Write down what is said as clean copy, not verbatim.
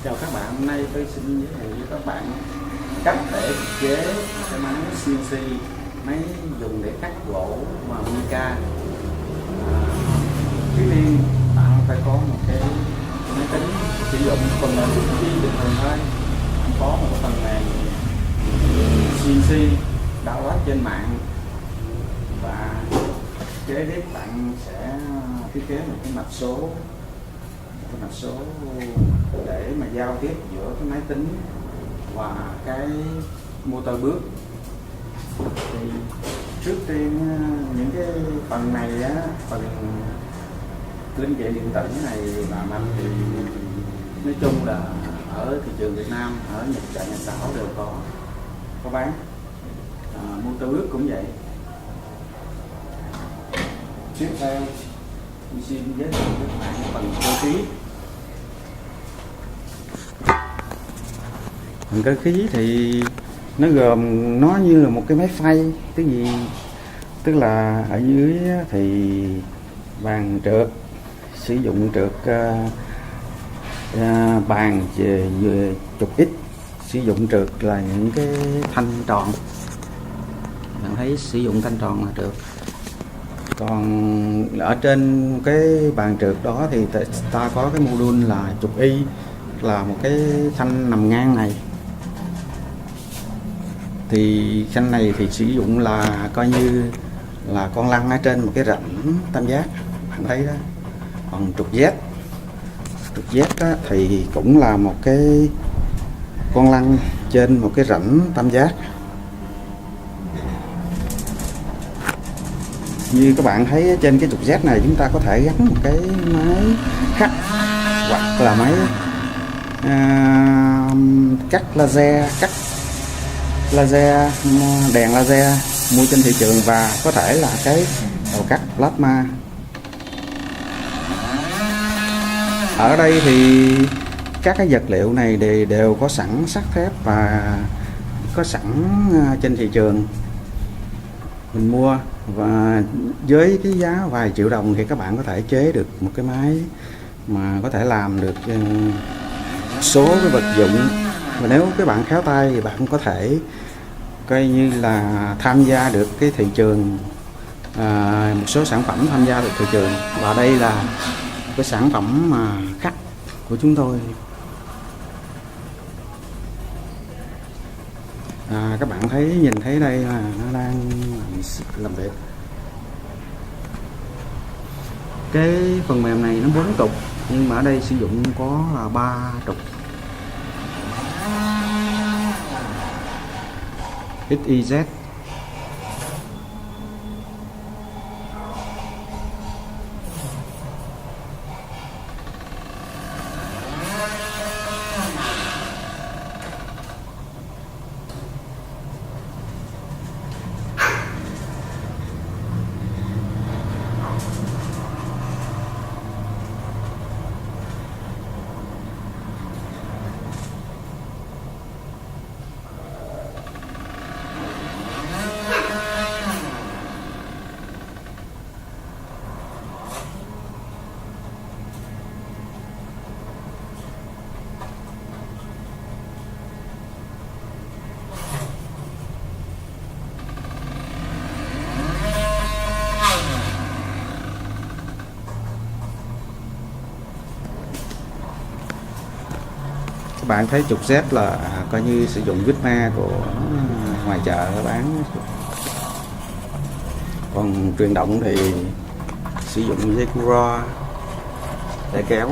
Chào các bạn, hôm nay tôi xin giới thiệu với các bạn cách để thiết kế cái máy CNC, máy dùng để cắt gỗ mà mica. Trước tiên bạn phải có một cái máy tính sử dụng phần mềm chỉ bình thường thôi, có một cái phần mềm CNC download trên mạng, và kế tiếp bạn sẽ thiết kế một cái mạch số để mà giao tiếp giữa cái máy tính và cái motor bước. Thì trước tiên những cái phần này á, phần linh kiện điện tử này là mạnh thì nói chung là ở thị trường Việt Nam, ở Nhật Bản, Nhật Bản đều có bán. Motor bước cũng vậy. Tiếp theo tôi xin giới thiệu với các bạn phần cơ khí. Phần cơ khí thì nó gồm, nó như là một cái máy phay, tức là ở dưới thì bàn trượt, sử dụng trượt bàn về trục X, sử dụng trượt là những cái thanh tròn, bạn thấy sử dụng thanh tròn là trượt. Còn ở trên cái bàn trượt đó thì ta có cái module là trục Y, là một cái thanh nằm ngang này. Thì thanh này thì sử dụng là coi như là con lăn ở trên một cái rãnh tam giác, bạn thấy đó. Còn trục Z đó, thì cũng là một cái con lăn trên một cái rãnh tam giác. Như các bạn thấy trên cái trục Z này, chúng ta có thể gắn một cái máy cắt hoặc là máy cắt laser, đèn laser mua trên thị trường, và có thể là cái đầu cắt plasma. Ở đây thì các cái vật liệu này đều có sẵn sắt thép và có sẵn trên thị trường mình mua, và với cái giá vài triệu đồng thì các bạn có thể chế được một cái máy mà có thể làm được số cái vật dụng. Và nếu các bạn khéo tay thì bạn có thể coi như là tham gia được cái thị trường, một số sản phẩm tham gia được thị trường. Và đây là cái sản phẩm mà cắt của chúng tôi. Các bạn nhìn thấy đây là nó đang làm việc. Cái phần mềm này nó 4 trục, nhưng mà ở đây sử dụng có là 3 trục. XYZ. Các bạn thấy trục Z là coi như sử dụng Vipma của ngoài chợ bán. Còn truyền động thì sử dụng dây cura để kéo.